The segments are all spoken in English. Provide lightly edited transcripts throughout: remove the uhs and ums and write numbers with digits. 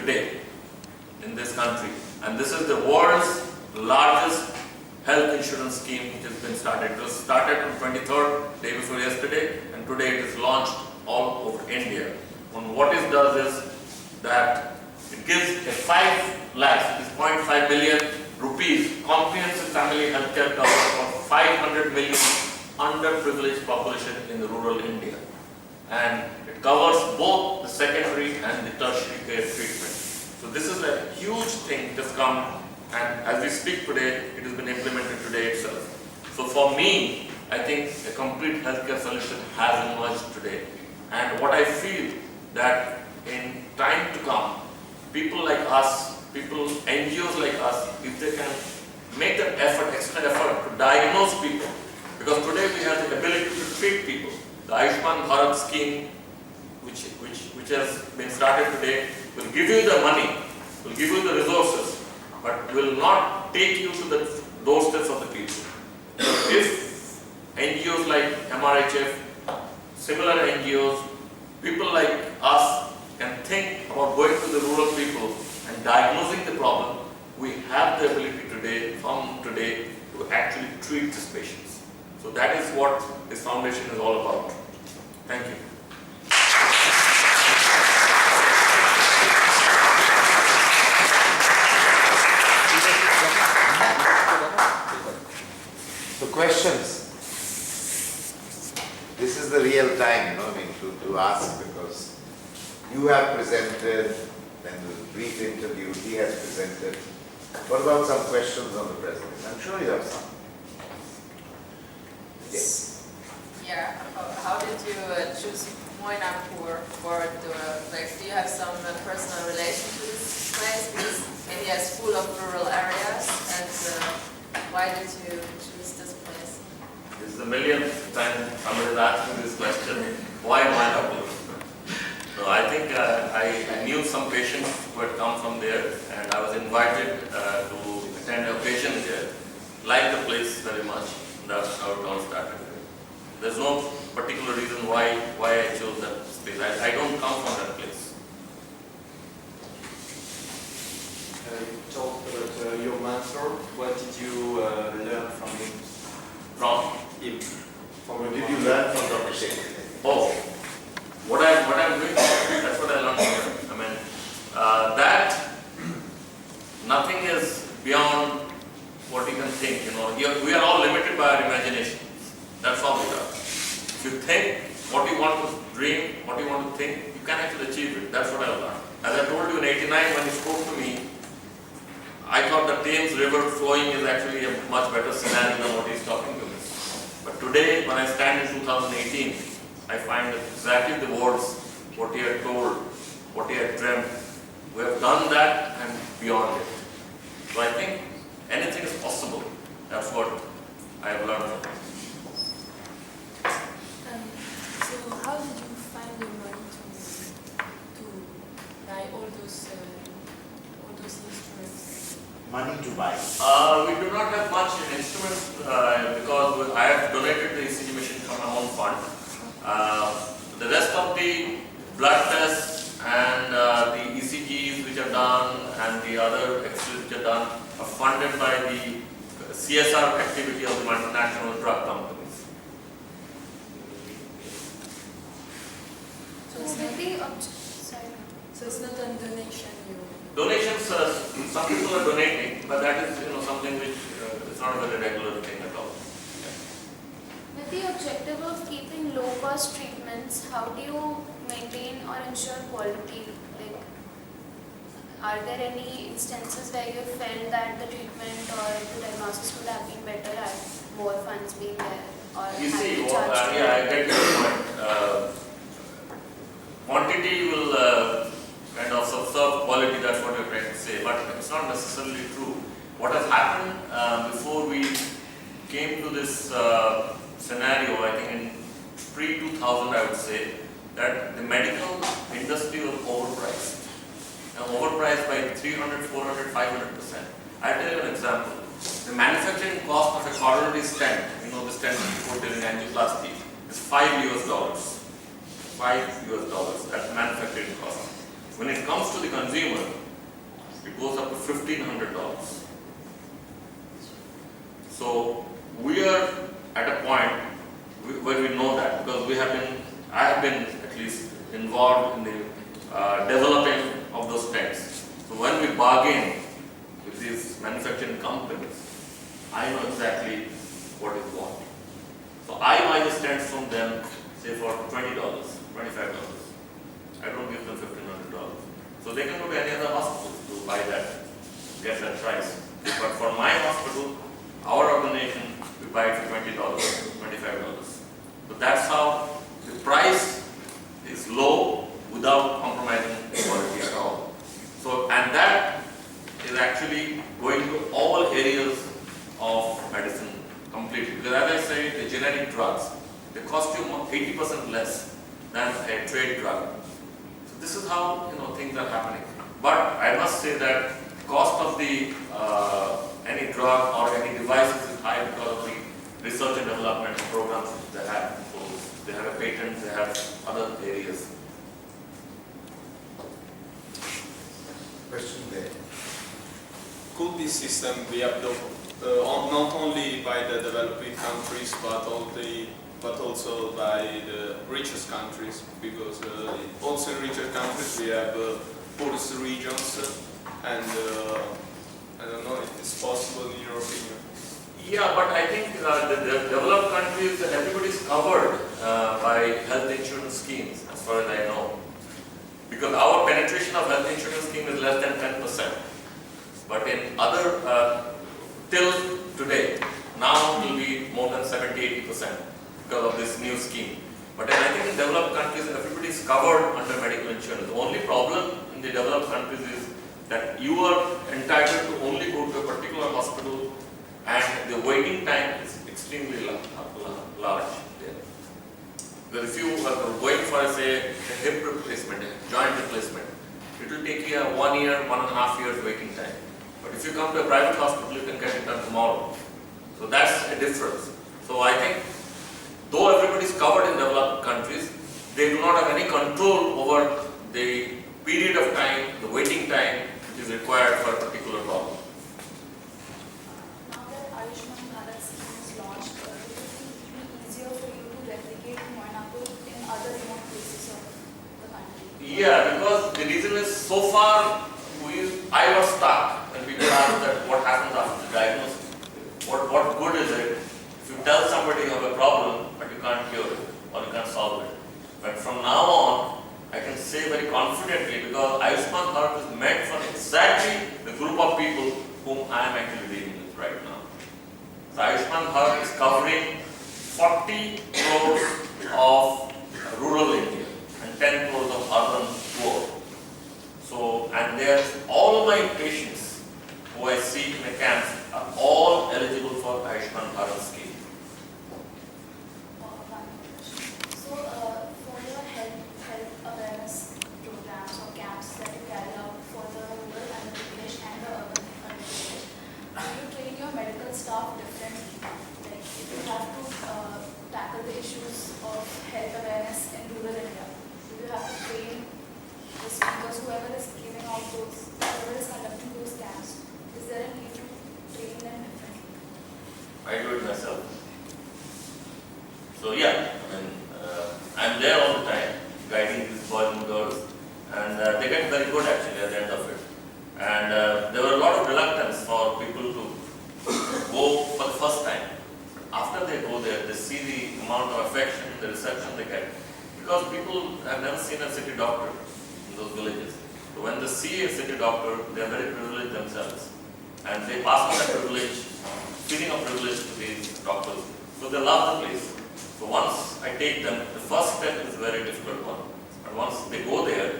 today in this country. And this is the world's largest health insurance scheme which has been started. It was started on 23rd, day before yesterday, and today it is launched all over India. And what it does is that it gives a 5 lakhs, it is 0.5 billion rupees comprehensive family healthcare cover for 500 million underprivileged population in the rural India. And it covers both the secondary and the tertiary care treatment. So this is a huge thing that's come, and as we speak today, it has been implemented today itself. So for me, I think a complete healthcare solution has emerged today. And what I feel that in time to come, people like us, NGOs like us, if they can make that effort, extra effort to diagnose people, because today we have the ability to treat people. The Ayushman Bharat scheme, which has been started today, will give you the money, will give you the resources, but will not take you to the doorsteps of the people. So if NGOs like MRHF, similar NGOs, people like us can think about going to the rural people and diagnosing the problem, we have the ability today, from today, to actually treat these patients. So that is what this foundation is all about. Thank you. So questions. This is the real time, to ask, because you have presented, and the brief interview he has presented. What about some questions on the president? I'm sure you have some. Yes. Yeah. How did you choose Moinapur for the, do you have some personal relation to this place? Because India is full of rural areas, and why did you choose this place? This is the millionth time somebody is asking this question. Why Moinapur? So I think I knew some patients who had come from there, and I was invited to attend an occasion there. Liked the place very much. That's how it all started. There's no particular reason why I chose that place. I don't come from that place. You talked about your mentor. What did you learn from him? From him? What did you learn from Dr. Sheikh? Oh, what I'm doing, that's what I learned from him. I mean, that nothing is beyond what you can think. We are all limited by our imagination. That's all we are. If you think what you want to dream, what you want to think, you can actually achieve it. That's what I learned. As I told you in '89 when he spoke to me, I thought the Thames River flowing is actually a much better scenario than what he's talking to me. But today, when I stand in 2018, I find that exactly the words, what he had told, what he had dreamt, we have done that and beyond it. So I think anything is possible. That's what I have learned from him. So how did you find the money to buy all those instruments? Money to buy. We do not have much in instruments because I have donated the ECG machine from my own fund. The rest of the blood tests and the ECGs which are done and the other X-rays which are done are funded by the CSR activity of the multinational drug companies. So it's not a donation. Donations, some people are donating, but that is something which is not a very regular thing at all. With the objective of keeping low-cost treatments, how do you maintain or ensure quality? Like, are there any instances where you felt that the treatment or the diagnosis would have been better had more funds being there? Or You had see, to charge yeah, I get your point. Quantity will kind of subserve quality, that's what you're trying to say, but it's not necessarily true. What has happened before we came to this scenario, I think in pre-2000 I would say, that the medical industry was overpriced. Overpriced by 300, 400, 500%. I'll tell you an example. The manufacturing cost of a coronary stent, the stent we put in angioplasty, is $5 US. $5 US, that's manufacturing cost. When it comes to the consumer, it goes up to $1,500. So we are at a point where we know that, because I have been at least involved in the developing of those specs. So when we bargain with these manufacturing companies, I know exactly what is what. So I buy the stents from them, say for $20, $25. I don't give them $1,500. So they can go to any other hospital to buy that, get that price. But for my hospital, our organization, we buy it for $20, $25. So that's how the price is low without compromising quality at all. So, and that is actually going to all areas of medicine completely. Because as I say, the generic drugs, they cost you 80% less than a trade drug. So this is how things are happening. But I must say that cost of the any drug or any devices is high because of the research and development programs they have. So they have a patent, they have other areas. Question there. Could this system be adopted not only by the developing countries but also by the richest countries? Because also in richer countries we have poorest regions, and I don't know if it's possible in your opinion. Yeah, but I think the developed countries, everybody's covered by health insurance schemes, as far as I know. Because our penetration of health insurance scheme is less than 10%. But in other, till today, now it will be more than 70-80% because of this new scheme. But I think in developed countries, everybody is covered under medical insurance. The only problem in the developed countries is that you are entitled to only go to a particular hospital, and the waiting time is extremely large there. Because if you are going for, say, a hip replacement, a joint replacement, it will take you 1 year, 1.5 years waiting time. But if you come to a private hospital, you can get it done tomorrow. So that's a difference. So I think, though everybody is covered in developed countries, they do not have any control over the period of time, the waiting time which is required for a particular problem. Now that Ayushman Bharat scheme is launched, it will be easier for you to replicate Moinapur in other remote places of the country? Yeah, because the reason is, so far I was stuck when people asked that what happens after the diagnosis. What good is it if you tell somebody you have a problem but you can't cure it or you can't solve it? But from now on, I can say very confidently, because Ayushman Bharat is meant for exactly the group of people whom I am actually dealing with right now. So Ayushman Bharat is covering 40 crores of rural India and 10 crores of urban poor. So, and there's all my patients who I see in the camps are all eligible for Ayushman Bharat scheme. So, for your health awareness programs or camps that you carry out for the rural and the village and the urban village, do you train your medical staff differently? Like, if you have to tackle the issues of health awareness in rural India, do you have to train the speakers, whoever is giving out those, whoever is conducting those camps? Is there a need to train them differently? I do it myself. So yeah, I'm there all the time, guiding these boys and girls, and they get very good actually at the end of it. And there were a lot of reluctance for people to go for the first time. After they go there, they see the amount of affection, the reception they get. Because people have never seen a city doctor in those villages. So when they see a city doctor, they are very privileged themselves. And they pass on that privilege, feeling of privilege to these doctors. So they love the place. So once I take them, the first step is a very difficult one. But once they go there,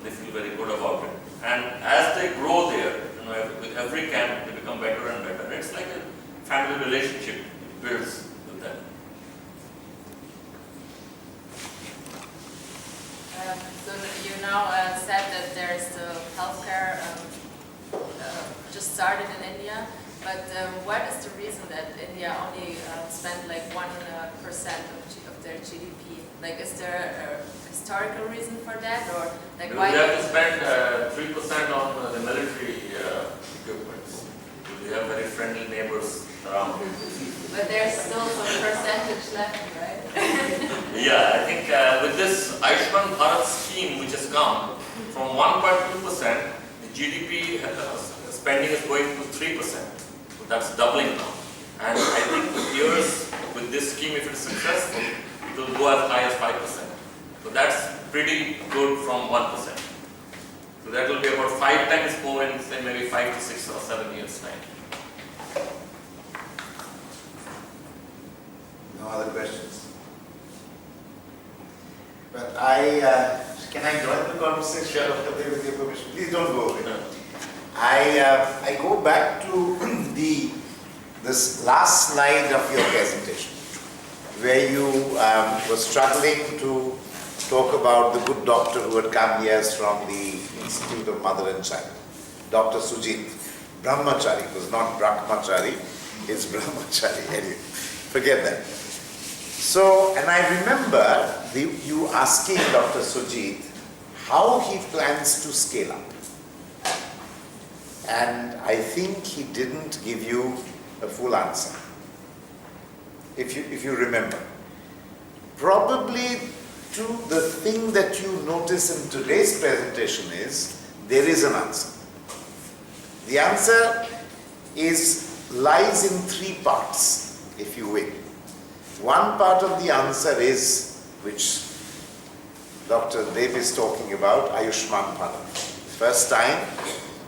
they feel very good about it. And as they grow there, with every camp, they become better and better. It's like a family relationship it builds with them. So you now said that there's the healthcare just started in India, but what is the reason that India only spent like 1% of their GDP? Like, is there a historical reason for that, or like We why? have to spend 3% on the military equipment. We have very friendly neighbors around. But there's still some percentage left, right? Yeah, I think with this Ayushman Bharat scheme which has come, from 1.2%, the GDP spending is going to 3%. So that's doubling now. And I think with years, with this scheme, if it's successful, it will go as high as 5%. So that's pretty good from 1%. So that will be about 5 times more in say maybe 5 to 6 or 7 years time. No other questions? But can I join the conversation with your permission? Please don't go away. I go back to this last slide of your presentation, where you were struggling to talk about the good doctor who had come here from the Institute of Mother and Child, Dr. Sujit Brahmachari. It was not Brahmachari, it's Brahmachari. Anyway, forget that. So, and I remember you asking Dr. Sujit how he plans to scale up. And I think he didn't give you a full answer, if you remember. Probably the thing that you notice in today's presentation is there is an answer. The answer lies in 3 parts, if you will. One part of the answer is, which Dr. Dev is talking about, Ayushman Bharat. First time,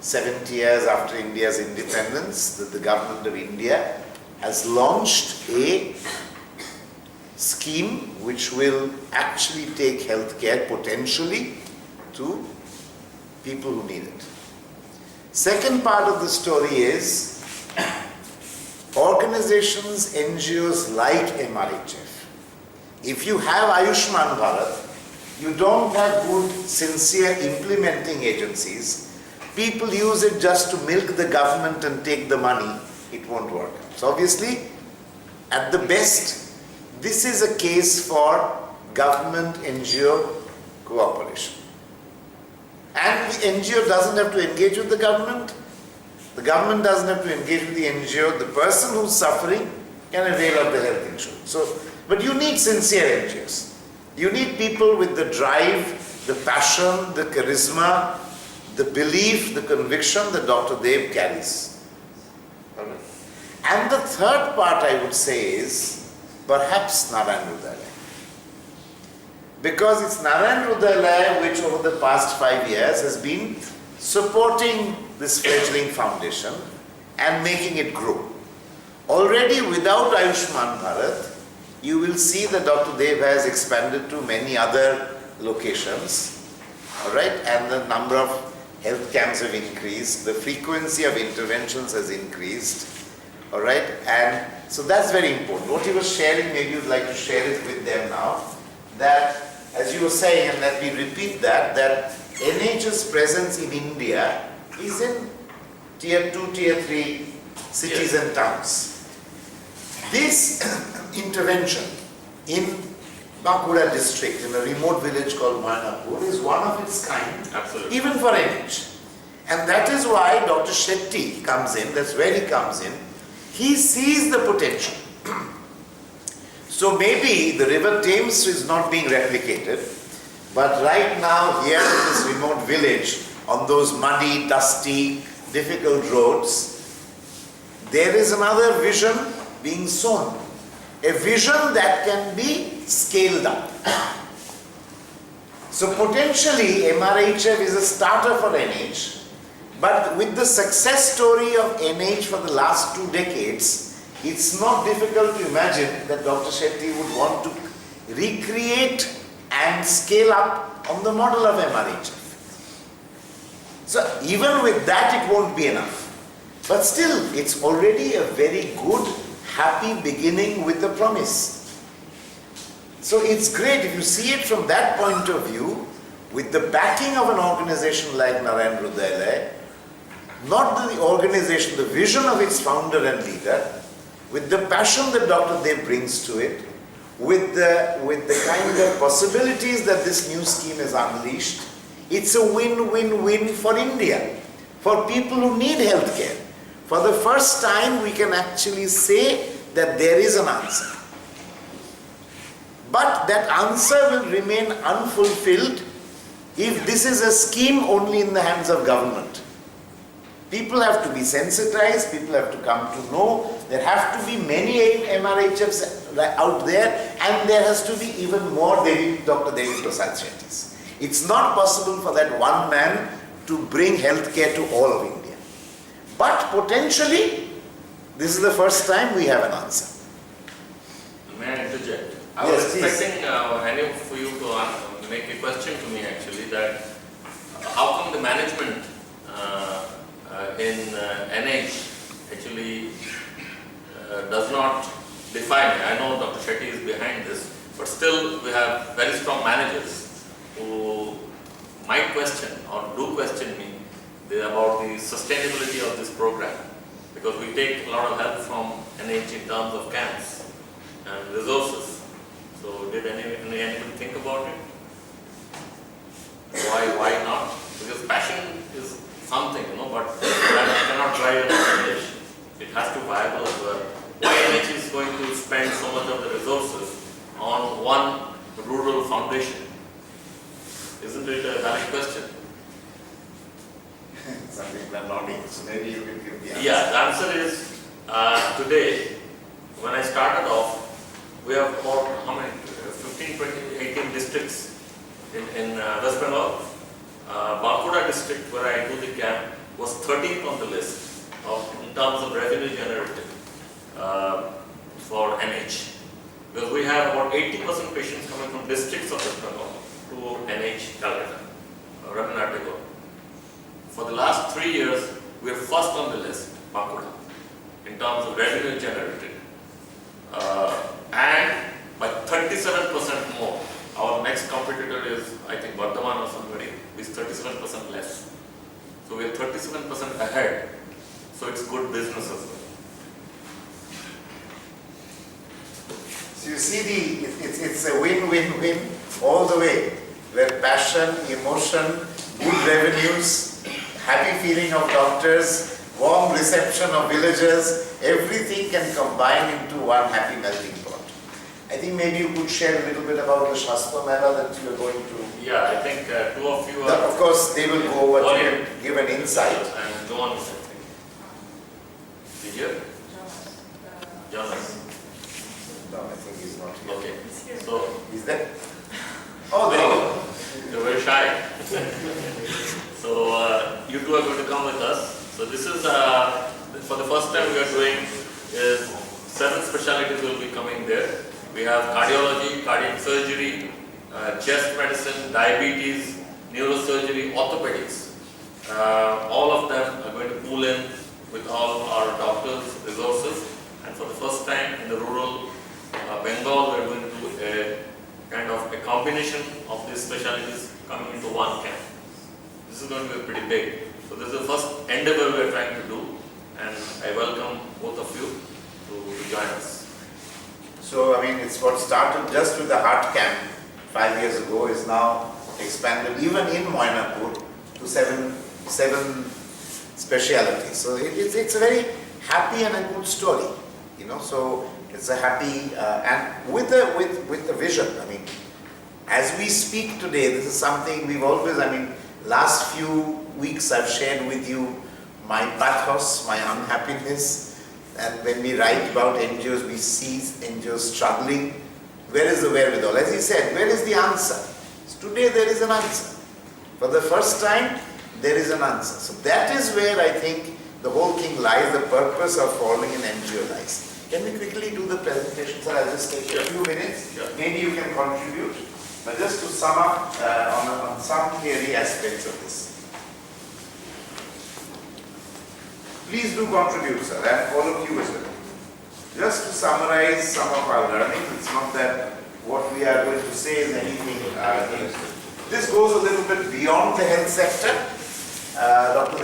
70 years after India's independence, that the government of India has launched a scheme which will actually take healthcare potentially to people who need it. Second part of the story is organizations, NGOs like MRHF. If you have Ayushman Bharat, you don't have good, sincere implementing agencies. People use it just to milk the government and take the money. It won't work. So obviously, at the best, this is a case for government NGO cooperation. And the NGO doesn't have to engage with the government doesn't have to engage with the NGO. The person who's suffering can avail of the health insurance. But you need sincere NGOs. You need people with the drive, the passion, the charisma, the belief, the conviction that Dr. Dev carries. And the third part I would say is perhaps Narayan Hrudayalaya. Because it's Narayan Hrudayalaya which over the past 5 years has been supporting this fledgling foundation and making it grow. Already without Ayushman Bharat, you will see that Dr. Dev has expanded to many other locations, all right, and the number of health camps have increased, the frequency of interventions has increased, all right, and so that's very important. What he was sharing, maybe you'd like to share it with them now, that as you were saying, and let me repeat that NH's presence in India is in tier 2, tier 3 cities and towns. This intervention in Bankura district, in a remote village called Manapur, is one of its kind, Absolutely. even for NH. And that is why Dr. Shetty comes in, that's where he comes in. He sees the potential. So maybe the river Thames is not being replicated, but right now here in this remote village, on those muddy, dusty, difficult roads, there is another vision being sown. A vision that can be scaled up. So potentially MRHF is a starter for NH, but with the success story of NH for the last 2 decades, it's not difficult to imagine that Dr. Shetty would want to recreate and scale up on the model of MRHF. So even with that it won't be enough. But still, it's already a very good, happy beginning with a promise. So it's great if you see it from that point of view, with the backing of an organization like Narayan Hrudayalaya, not the organization, the vision of its founder and leader, with the passion that Dr. Dev brings to it, with the kind of possibilities that this new scheme has unleashed, it's a win-win-win for India, for people who need healthcare. For the first time, we can actually say that there is an answer. But that answer will remain unfulfilled if this is a scheme only in the hands of government. People have to be sensitized, people have to come to know, there have to be many MRHFs out there, and there has to be even more Dr. Devi Prasad Shetty's. It's not possible for that one man to bring healthcare to all of India. But potentially, this is the first time we have an answer. May I interject? I Yes, was expecting any of you to make a question to me actually, that how come the management in NH actually does not define. I know Dr. Shetty is behind this, but still we have very strong managers who might question or do question me about the sustainability of this program, because we take a lot of help from NH in terms of camps and resources. So did anybody think about it? Why not? Because passion is something, but that cannot drive an organization. It has to be viable as well. Why NH is going to spend so much of the resources on one rural foundation? Isn't it a valid question? Some people are nodding, so maybe you will give the answer. Yeah, the answer is today, when I started off, we have about how many? 15, 20, 18 districts in West Bengal. Bankura district, where I do the camp, was 13th on the list in terms of revenue generated for NH. Because we have about 80% patients coming from districts of West Bengal to NH, Calcutta, Rabindranath Tagore. For the last 3 years, we are first on the list, Bankura, in terms of revenue generated. And by 37% more. Our next competitor is, I think, Bardhaman or somebody, is 37% less. So we are 37% ahead. So it's good business as well. So you see, it's a win-win-win all the way, where passion, emotion, good revenues, happy feeling of doctors, warm reception of villagers, everything can combine into one happy melting pot. I think maybe you could share a little bit about the Shastra Mela that you are going to. Yeah, I think two of you are. Of course, they will go over to give an insight. And go on with it. Did you? Jonas. No, I think he's not here. Okay. So, Is that? Oh, there you go. you're very shy. So, you two are going to come with us. So, this is, for the first time we are doing is 7 specialties will be coming there. We have cardiology, cardiac surgery, chest medicine, diabetes, neurosurgery, orthopedics. All of them are going to pool in with all our doctors' resources. And for the first time in the rural Bengal, we are going to do a kind of a combination of these specialties coming into one camp. This is going to be pretty big. So this is the first endeavor we are trying to do, and I welcome both of you to join us. So, I mean, it's what started just with the heart camp 5 years ago is now expanded even in Moinapur to seven specialities. So it's a very happy and a good story, So it's a happy and with the vision. I mean, as we speak today, this is something we've always. Last few weeks I've shared with you my pathos, my unhappiness. And when we write about NGOs, we see NGOs struggling. Where is the wherewithal? As he said, where is the answer? So today there is an answer. For the first time, there is an answer. So that is where I think the whole thing lies, the purpose of forming an NGO lies. Can we quickly do the presentation, sir? I'll just take a few minutes. Sure. Maybe you can contribute. But just to sum up on some theory aspects of this. Please do contribute, sir, and all of you as well. Just to summarize some of our learning, it's not that what we are going to say is anything. This goes a little bit beyond the health sector. Dr.